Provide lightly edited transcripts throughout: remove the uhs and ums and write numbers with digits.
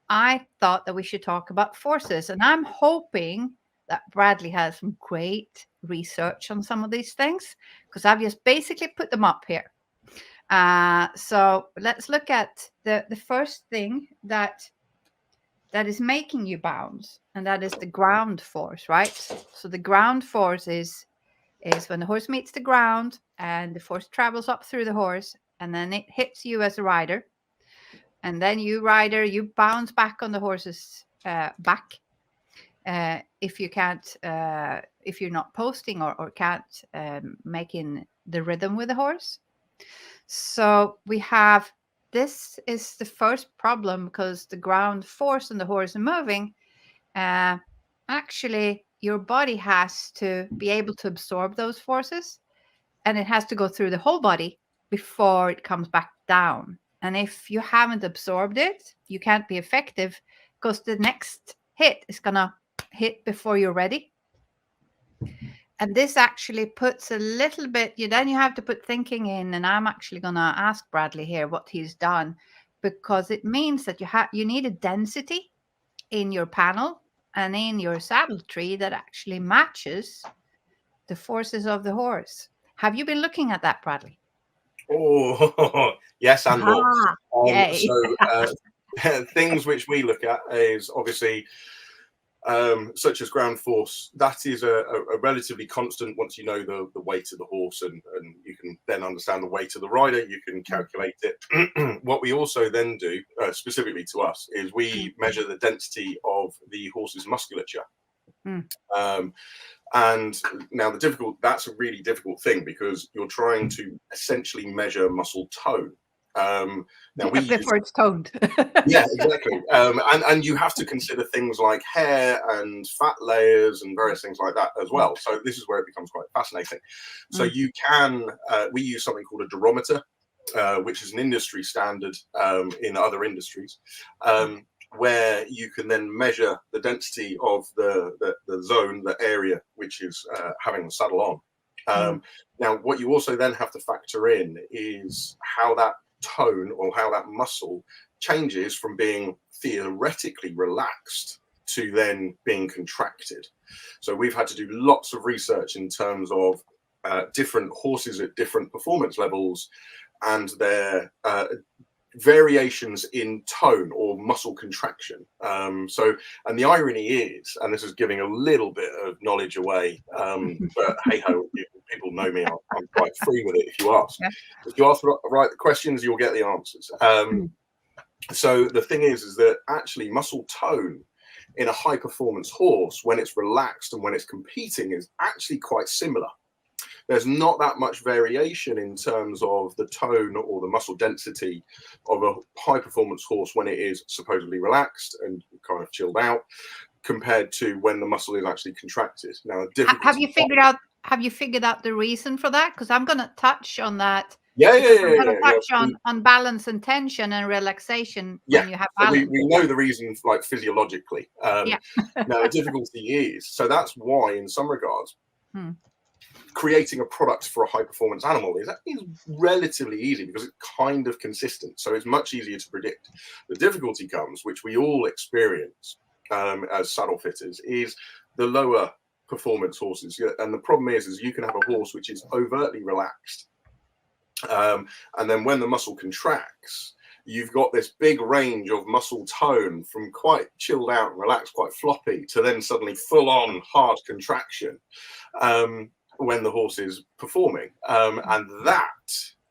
I thought that we should talk about forces, and I'm hoping that Bradley has some great research on some of these things, because I've just basically put them up here. So let's look at the first thing that is making you bounce, and that is the ground force, right? So the ground force is when the horse meets the ground and the force travels up through the horse, and then it hits you as a rider, and then you rider, you bounce back on the horse's back. If you can't, if you're not posting or can't making the rhythm with the horse. So we have, this is the first problem, because the ground force and the horse are moving. Actually, your body has to be able to absorb those forces, and it has to go through the whole body before it comes back down. And if you haven't absorbed it, you can't be effective, because the next hit is gonna hit before you're ready. And this actually puts a little bit, then you have to put thinking in, and I'm actually going to ask Bradley here what he's done, because it means that you need a density in your panel and in your saddle tree that actually matches the forces of the horse. Have you been looking at that, Bradley? Oh, yes, and more. Yay. So things which we look at is obviously such as ground force. That is a relatively constant once you know the weight of the horse, and you can then understand the weight of the rider. You can calculate it. What we also then do, specifically to us, is we measure the density of the horse's musculature. And now that's a really difficult thing, because you're trying to essentially measure muscle tone. Now before it's toned. Yeah, exactly. And you have to consider things like hair and fat layers and various things like that as well. So this is where it becomes quite fascinating. So you can, we use something called a durometer, which is an industry standard in other industries, where you can then measure the density of the zone, the area which is having the saddle on. Now, what you also then have to factor in is how that tone or how that muscle changes from being theoretically relaxed to then being contracted. So we've had to do lots of research in terms of different horses at different performance levels and their variations in tone or muscle contraction. And the irony is, and this is giving a little bit of knowledge away, but hey ho, people know me, I'm quite free with it. If you ask, if you ask the right questions, you'll get the answers. So the thing is that actually muscle tone in a high performance horse, when it's relaxed and when it's competing, is actually quite similar. There's not that much variation in terms of the tone or the muscle density of a high performance horse when it is supposedly relaxed and kind of chilled out, compared to when the muscle is actually contracted. Now, have you figured out the reason for that? Because I'm going to touch on that. I'm going to touch on balance and tension and relaxation when you have balance. We know the reason, like physiologically. Now, the difficulty is, so that's why in some regards, creating a product for a high performance animal is relatively easy, because it's kind of consistent. So it's much easier to predict. The difficulty comes, which we all experience as saddle fitters, is the lower performance horses. And the problem is you can have a horse which is overtly relaxed. And then when the muscle contracts, you've got this big range of muscle tone from quite chilled out and relaxed, quite floppy, to then suddenly full on hard contraction when the horse is performing. And that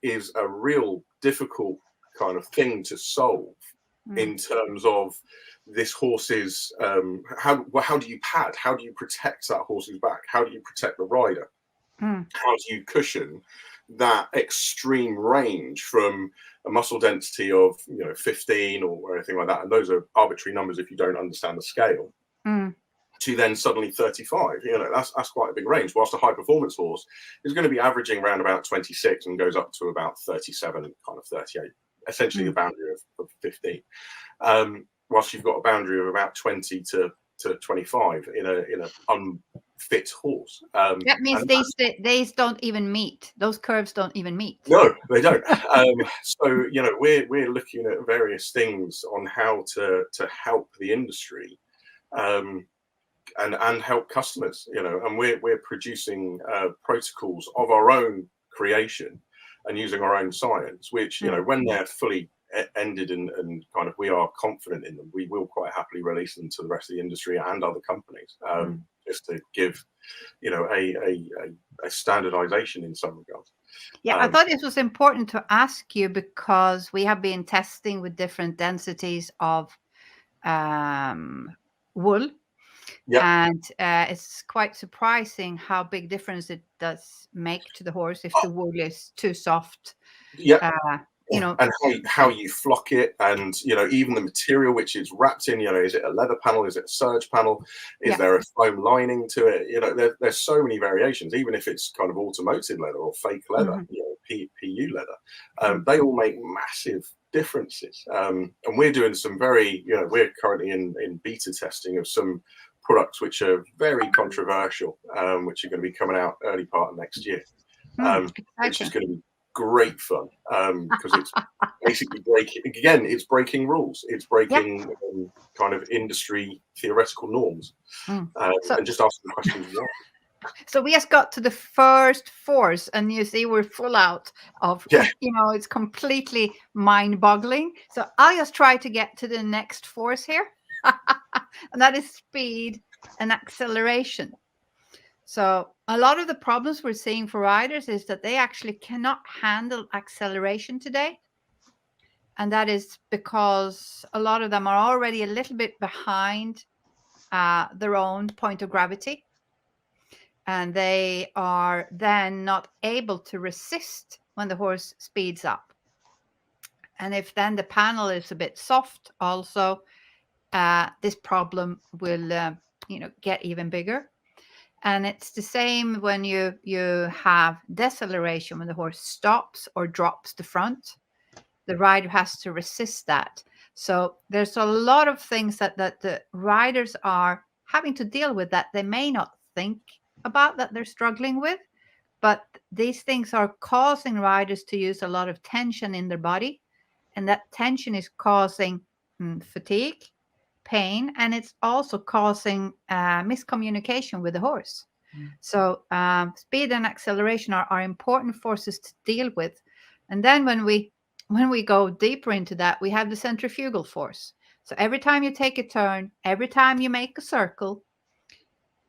is a real difficult kind of thing to solve in terms of this horse's, how do you pad? How do you protect that horse's back? How do you protect the rider? How do you cushion that extreme range from a muscle density of 15 or anything like that, and those are arbitrary numbers if you don't understand the scale, to then suddenly 35? That's quite a big range. Whilst a high performance horse is going to be averaging around about 26 and goes up to about 37, kind of 38, essentially the boundary of 15. Whilst you've got a boundary of about 20 to 25 in a fit horse. That means these don't even meet. Those curves don't even meet. No, they don't. So we're looking at various things on how to help the industry, and help customers. And we're producing protocols of our own creation and using our own science, which when they're fully ended and kind of we are confident in them, we will quite happily release them to the rest of the industry and other companies, just to give a standardization in some regards. Yeah, I thought it was important to ask you because we have been testing with different densities of wool. Yeah. And it's quite surprising how big difference it does make to the horse if the wool is too soft. Yeah. And how you flock it, and even the material which it's wrapped in. Is it a leather panel? Is it a serge panel? Is there a foam lining to it? There's so many variations. Even if it's kind of automotive leather or fake leather, PU leather, they all make massive differences. And we're doing some very, we're currently in beta testing of some products which are very controversial, which are going to be coming out early part of next year, which is going to be great fun, because it's basically breaking rules. It's breaking kind of industry theoretical norms, and just asking questions. So we just got to the first force, and you see we're full out of, it's completely mind-boggling. So I'll just try to get to the next force here, and that is speed and acceleration. So a lot of the problems we're seeing for riders is that they actually cannot handle acceleration today. And that is because a lot of them are already a little bit behind their own point of gravity. And they are then not able to resist when the horse speeds up. And if then the panel is a bit soft also, this problem will get even bigger. And it's the same when you have deceleration, when the horse stops or drops the front. The rider has to resist that. So there's a lot of things that the riders are having to deal with that they may not think about, that they're struggling with. But these things are causing riders to use a lot of tension in their body. And that tension is causing fatigue, pain, and it's also causing miscommunication with the horse. So speed and acceleration are important forces to deal with. And then when we go deeper into that, we have the centrifugal force. So every time you take a turn, every time you make a circle,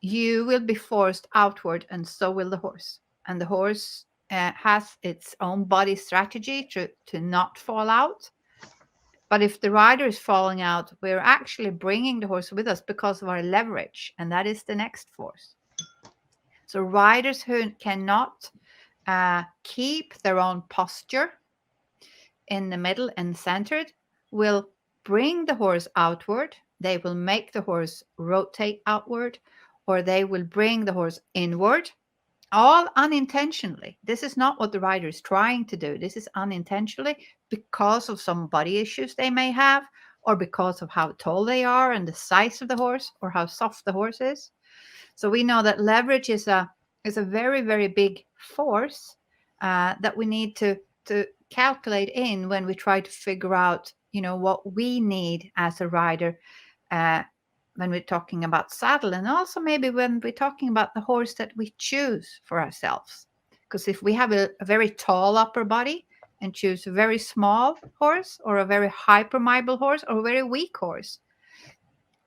you will be forced outward, and so will the horse. And the horse has its own body strategy to not fall out. But if the rider is falling out, we're actually bringing the horse with us because of our leverage, and that is the next force. So riders who cannot keep their own posture in the middle and centered will bring the horse outward. They will make the horse rotate outward, or they will bring the horse inward, all unintentionally. This is not what the rider is trying to do. This is unintentionally because of some body issues they may have, or because of how tall they are and the size of the horse, or how soft the horse is. So we know that leverage is a very, very big force that we need to calculate in when we try to figure out, what we need as a rider when we're talking about saddle, and also maybe when we're talking about the horse that we choose for ourselves. Because if we have a very tall upper body and choose a very small horse, or a very hypermobile horse, or a very weak horse,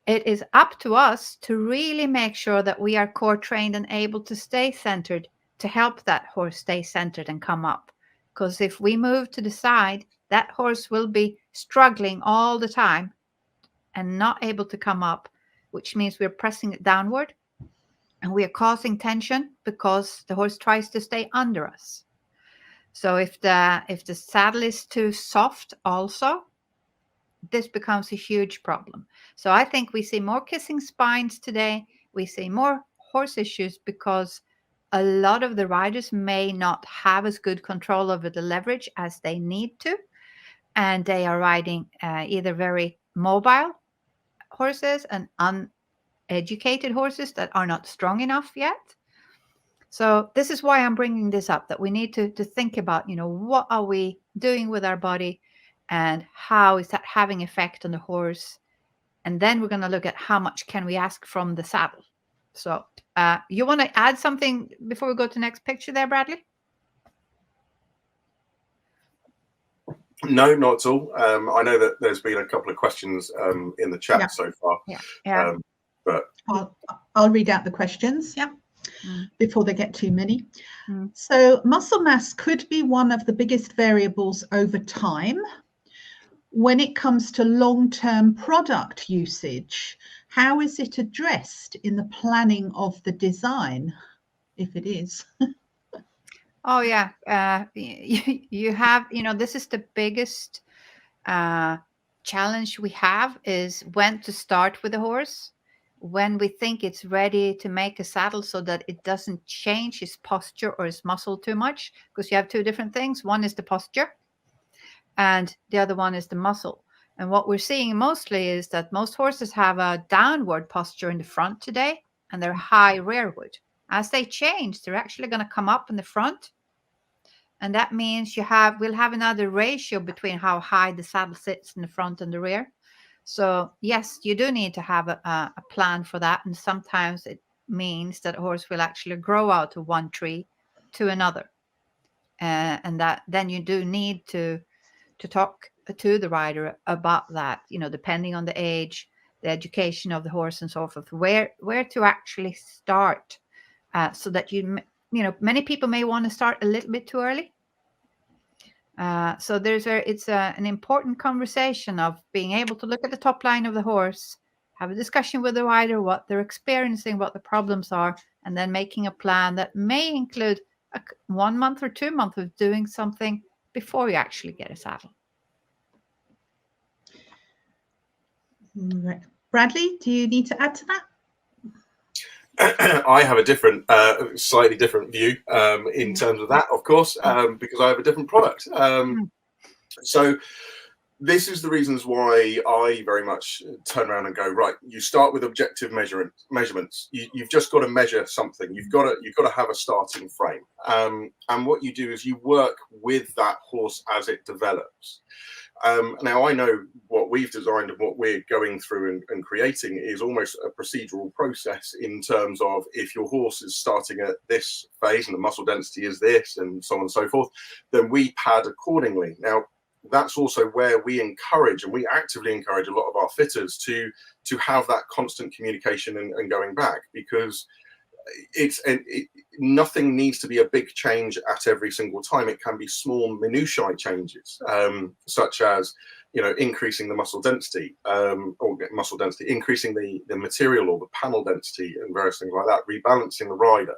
it is up to us to really make sure that we are core trained and able to stay centered to help that horse stay centered and come up. Because if we move to the side, that horse will be struggling all the time and not able to come up, which means we're pressing it downward, and we are causing tension because the horse tries to stay under us. So if the saddle is too soft also, this becomes a huge problem. So I think we see more kissing spines today. We see more horse issues because a lot of the riders may not have as good control over the leverage as they need to. And they are riding either very mobile horses and educated horses that are not strong enough yet. So this is why I'm bringing this up, that we need to think about, what are we doing with our body and how is that having effect on the horse? And then we're going to look at how much can we ask from the saddle. So you want to add something before we go to the next picture there, Bradley? No, not at all. I know that there's been a couple of questions in the chat so far. Yeah. But I'll read out the questions. Yeah. Before they get too many. So muscle mass could be one of the biggest variables over time. When it comes to long-term product usage, how is it addressed in the planning of the design, if it is? Oh, yeah. You have, this is the biggest challenge we have, is when to start with the horse, when we think it's ready to make a saddle so that it doesn't change his posture or his muscle too much, because you have two different things. One is the posture and the other one is the muscle. And what we're seeing mostly is that most horses have a downward posture in the front today, and they're high rearward. As they change, they're actually going to come up in the front. And that means we'll have another ratio between how high the saddle sits in the front and the rear. So yes, you do need to have a plan for that. And sometimes it means that a horse will actually grow out of one tree to another. And that then you do need to talk to the rider about that, depending on the age, the education of the horse and so forth, where to actually start, so that many people may want to start a little bit too early. So it's an important conversation of being able to look at the top line of the horse, have a discussion with the rider, what they're experiencing, what the problems are, and then making a plan that may include 1 month or 2 months of doing something before you actually get a saddle. Right. Bradley, do you need to add to that? I have a different, slightly different view in terms of that, of course, because I have a different product. So this is the reasons why I very much turn around and go, right, you start with objective measurements. You've just got to measure something. You've got to have a starting frame. And what you do is you work with that horse as it develops. Now, I know what we've designed and what we're going through and creating is almost a procedural process in terms of, if your horse is starting at this phase and the muscle density is this and so on and so forth, then we pad accordingly. Now, that's also where we encourage, and we actively encourage a lot of our fitters to have that constant communication and going back, because nothing needs to be a big change at every single time. It can be small minutiae changes, such as increasing the muscle density, increasing the material or the panel density and various things like that, rebalancing the rider.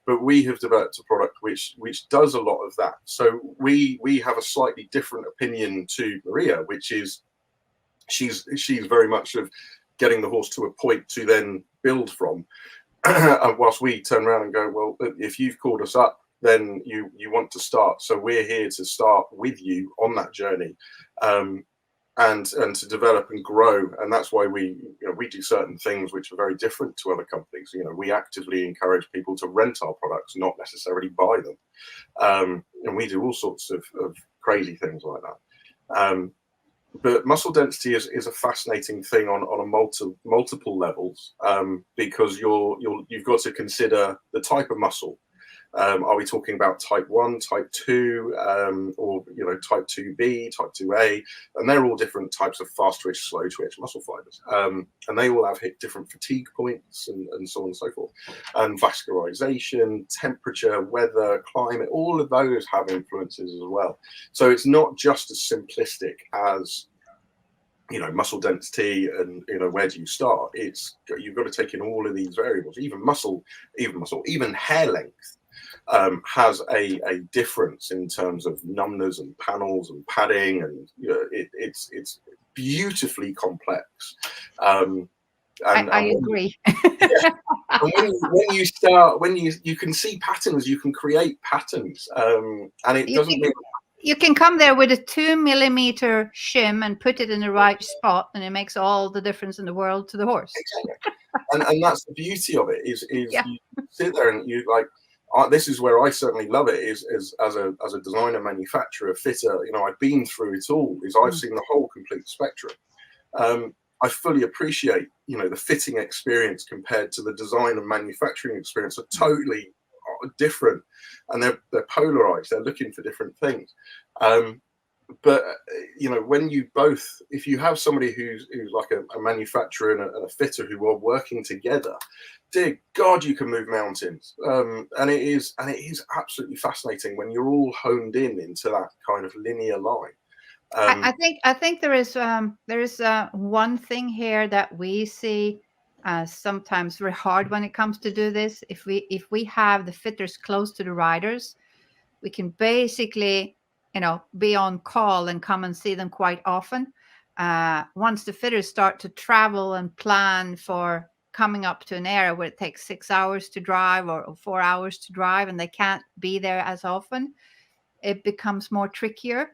But we have developed a product which does a lot of that. So we have a slightly different opinion to Maria, which is she's very much of getting the horse to a point to then build from. Whilst we turn around and go, well, if you've called us up, then you want to start. So we're here to start with you on that journey, and to develop and grow. And that's why we do certain things which are very different to other companies. We actively encourage people to rent our products, not necessarily buy them. And we do all sorts of crazy things like that. But muscle density is a fascinating thing on a multiple levels, because you've got to consider the type of muscle. Are we talking about type 1, type 2, or type 2B, type 2A? And they're all different types of fast twitch, slow twitch muscle fibers, and they all have different fatigue points and so on and so forth. And vascularization, temperature, weather, climate, all of those have influences as well. So it's not just as simplistic as muscle density and where do you start. You've got to take in all of these variables. Even hair length has a difference in terms of numbness and panels and padding, and it's beautifully complex. I agree. And when you can see patterns, you can create patterns, and it doesn't mean. You can come there with a 2 millimeter shim and put it in the right spot, and it makes all the difference in the world to the horse. Exactly. and that's the beauty of it is Yeah. you sit there and you like, this is where I certainly love it is as a designer, manufacturer, fitter, you know, I've been through it all, is I've seen the whole complete spectrum. I fully appreciate, you know, the fitting experience compared to the design and manufacturing experience are totally different, and they're polarized. They're looking for different things. But you know, when you both, if you have somebody who's like a manufacturer and a fitter who are working together, dear God, you can move mountains. And it is absolutely fascinating when you're all honed into that kind of linear line. I think there is one thing here that we see sometimes very hard when it comes to do this. If we have the fitters close to the riders, we can basically, you know, be on call and come and see them quite often. Once the fitters start to travel and plan for coming up to an area where it takes 6 hours to drive or 4 hours to drive, and they can't be there as often, it becomes more trickier.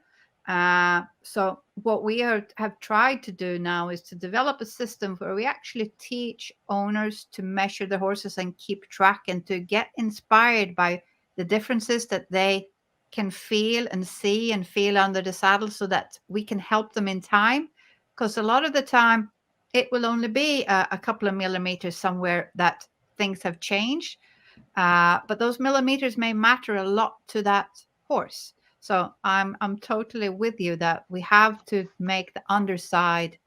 So what we have tried to do now is to develop a system where we actually teach owners to measure the horses and keep track and to get inspired by the differences that they can feel and see and feel under the saddle, so that we can help them in time. Because a lot of the time it will only be a couple of millimeters somewhere that things have changed. But those millimeters may matter a lot to that horse. So I'm totally with you that we have to make the underside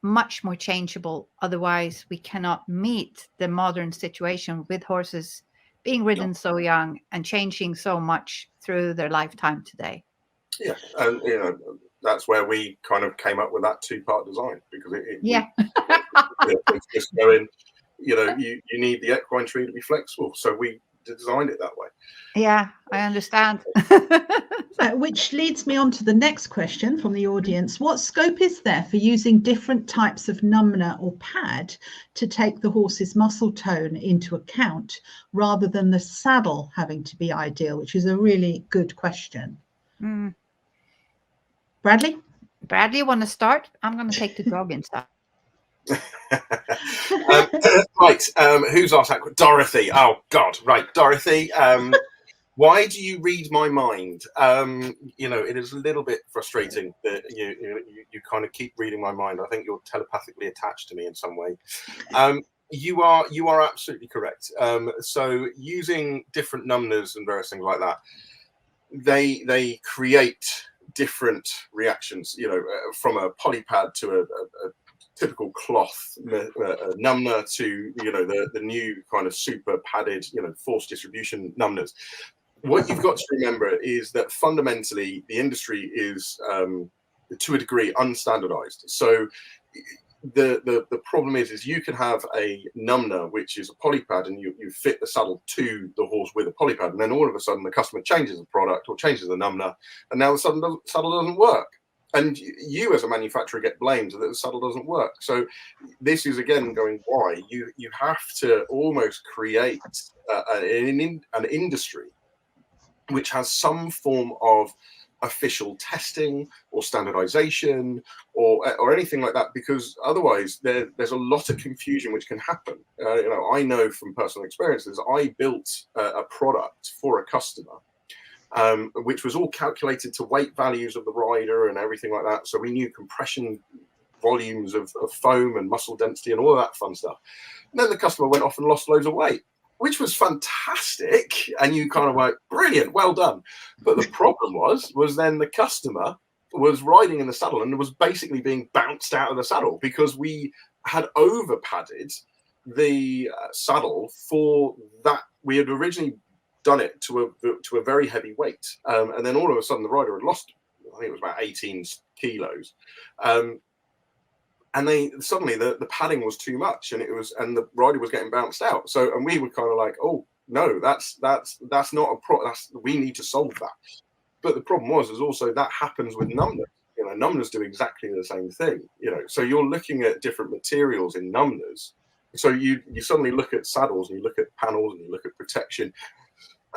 much more changeable. Otherwise, we cannot meet the modern situation with horses being ridden so young and changing so much through their lifetime today. Yeah, and you know, that's where we kind of came up with that two-part design, because it's just going, you know, you need the equine tree to be flexible, so we designed it that way. Yeah, I understand. Which leads me on to the next question from the audience. What scope is there for using different types of numbner or pad to take the horse's muscle tone into account, rather than the saddle having to be ideal? Which is a really good question. Bradley, you want to start? I'm going to take the dog inside. Right, who's asked that? Dorothy. Oh God, right, Dorothy. Why do you read my mind? You know, it is a little bit frustrating that you kind of keep reading my mind. I think you're telepathically attached to me in some way. You are absolutely correct. So using different numbers and various things like that, they create different reactions. You know, from a polypad to a typical cloth numbner to, you know, the new kind of super padded, you know, force distribution numbners. What you've got to remember is that fundamentally the industry is to a degree unstandardized. So the problem is you can have a numbner which is a polypad, and you fit the saddle to the horse with a polypad, and then all of a sudden the customer changes the product or changes the numbner, and now the saddle doesn't work. And you as a manufacturer get blamed that the saddle doesn't work. So this is again going why you have to almost create an industry which has some form of official testing or standardization or anything like that, because otherwise there's a lot of confusion which can happen. You know, I know from personal experiences, I built a product for a customer which was all calculated to weight values of the rider and everything like that. So we knew compression volumes of foam and muscle density and all of that fun stuff. And then the customer went off and lost loads of weight, which was fantastic. And you kind of like, brilliant, well done. But the problem was then the customer was riding in the saddle and was basically being bounced out of the saddle because we had over padded the saddle for that. We had originally done it to a very heavy weight, and then all of a sudden the rider had lost, I think it was about 18 kilos, and they suddenly the padding was too much, and the rider was getting bounced out. So, and we were kind of like, oh no, that's not a problem. We need to solve that. But the problem was also that happens with numbners. You know, numbners do exactly the same thing. You know, so you're looking at different materials in numbners. So you suddenly look at saddles and you look at panels and you look at protection.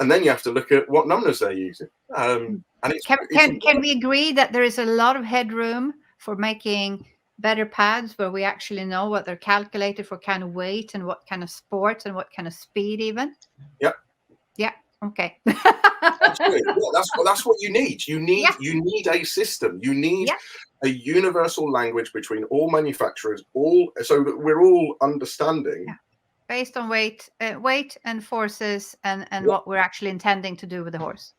And then you have to look at what numbers they're using. And can we agree that there is a lot of headroom for making better pads where we actually know what they're calculated for kind of weight and what kind of sports and what kind of speed even? Yep. Yeah. Okay. Absolutely. Yeah, that's what you need. You need a system. You need a universal language between all manufacturers, so that we're all understanding. Yeah. Based on weight and forces and what we're actually intending to do with the horse.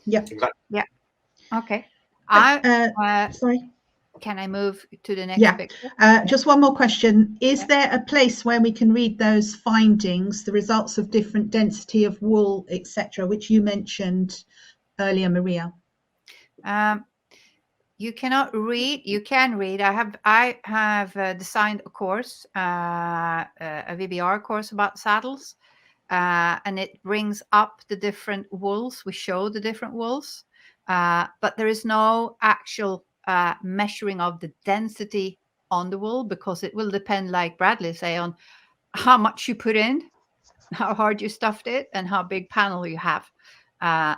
Yep. Exactly. Yeah. Okay. Sorry. Can I move to the next picture? Just one more question. Is there a place where we can read those findings, the results of different density of wool, etc., which you mentioned earlier, Maria? You cannot read. You can read. I have designed a course, a VBR course about saddles, and it brings up the different wools. We show the different wools, but there is no actual measuring of the density on the wool, because it will depend, like Bradley say, on how much you put in, how hard you stuffed it, and how big panel you have.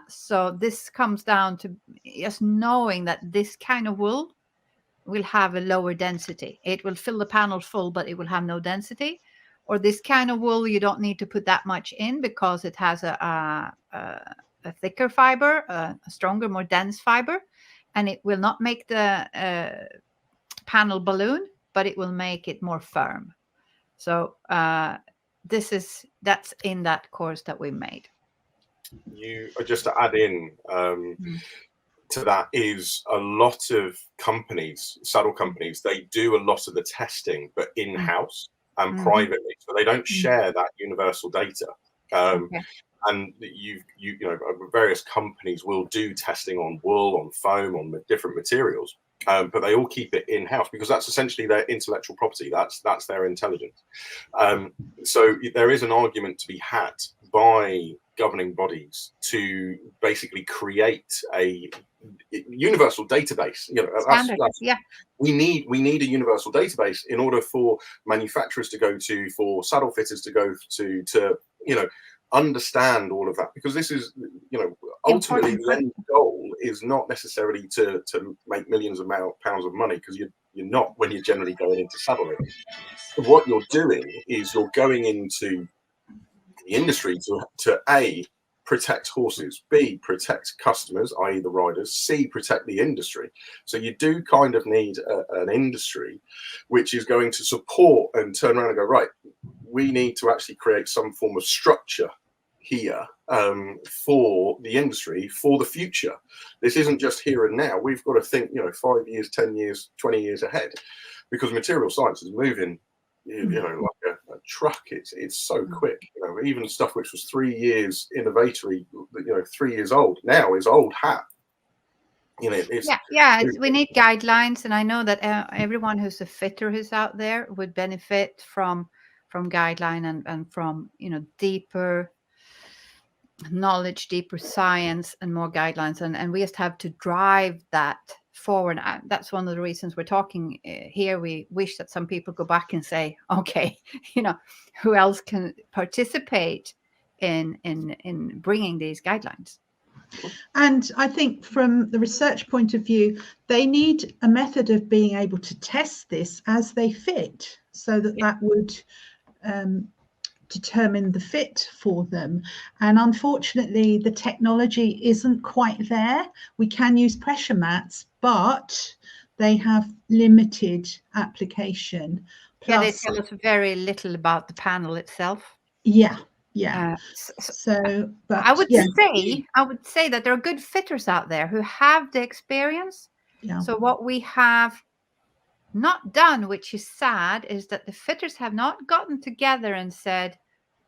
So this comes down to just knowing that this kind of wool will have a lower density. It will fill the panel full, but it will have no density. Or this kind of wool, you don't need to put that much in because it has a thicker fiber, a stronger, more dense fiber, and it will not make the panel balloon, but it will make it more firm. So that's in that course that we made. You just to add in to that is a lot of companies, saddle companies, they do a lot of the testing, but in-house and privately, so they don't share that universal data. And you know, various companies will do testing on wool, on foam, on different materials, but they all keep it in-house because that's essentially their intellectual property. That's their intelligence. So there is an argument to be had by governing bodies to basically create a universal database. You know, we need a universal database in order for manufacturers to go to, for saddle fitters to go to you know, understand all of that, because this is, you know, ultimately the end goal is not necessarily to make millions of pounds of money, because you're not when you're generally going into saddlery. What you're doing is you're going into the industry to A, protect horses, B, protect customers, i.e. the riders, C, protect the industry. So you do kind of need an industry which is going to support and turn around and go, right, we need to actually create some form of structure here for the industry, for the future. This isn't just here and now. We've got to think, you know, 5 years, 10 years, 20 years ahead, because material science is moving, you know, like a truck. It's so quick. You know, even stuff which was 3 years innovatory, you know, 3 years old, now is old hat. You know, we need guidelines, and I know that everyone who's a fitter who's out there would benefit from guideline and from, you know, deeper knowledge, deeper science, and more guidelines, and we just have to drive that forward. That's one of the reasons we're talking here. We wish that some people go back and say, okay, you know, who else can participate in bringing these guidelines? And I think from the research point of view, they need a method of being able to test this as they fit, so that would determine the fit for them. And unfortunately, the technology isn't quite there. We can use pressure mats, but they have limited application. Plus, they tell us very little about the panel itself. So, but I would say that there are good fitters out there who have the experience. So what we have not done, which is sad, is that the fitters have not gotten together and said,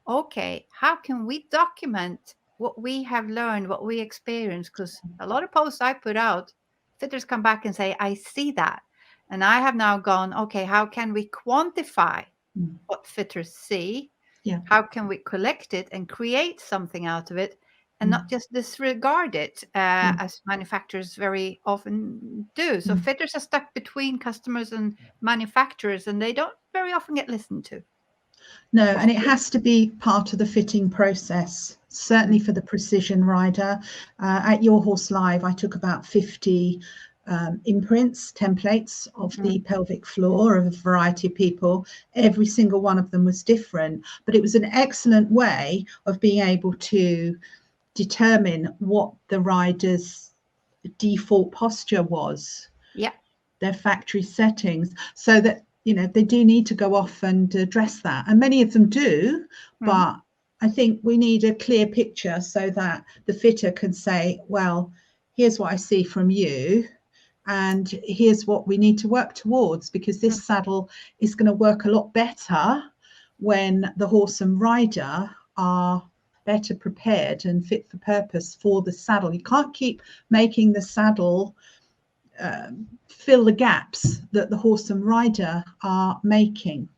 okay, how can we document what we have learned, what we experienced? Because a lot of posts I put out, fitters come back and say, I see that. And I have now gone, okay, how can we quantify what fitters see? How can we collect it and create something out of it, and not just disregard it as manufacturers very often do? So fitters are stuck between customers and manufacturers, and they don't very often get listened to. No, and it has to be part of the fitting process, certainly for the precision rider. At Your Horse Live, I took about 50 imprints, templates of the pelvic floor of a variety of people. Every single one of them was different, but it was an excellent way of being able to determine what the rider's default posture was, their factory settings, so that, you know, they do need to go off and address that, and many of them do, but I think we need a clear picture so that the fitter can say, well, here's what I see from you, and here's what we need to work towards, because this saddle is going to work a lot better when the horse and rider are better prepared and fit for purpose for the saddle. You can't keep making the saddle fill the gaps that the horse and rider are making.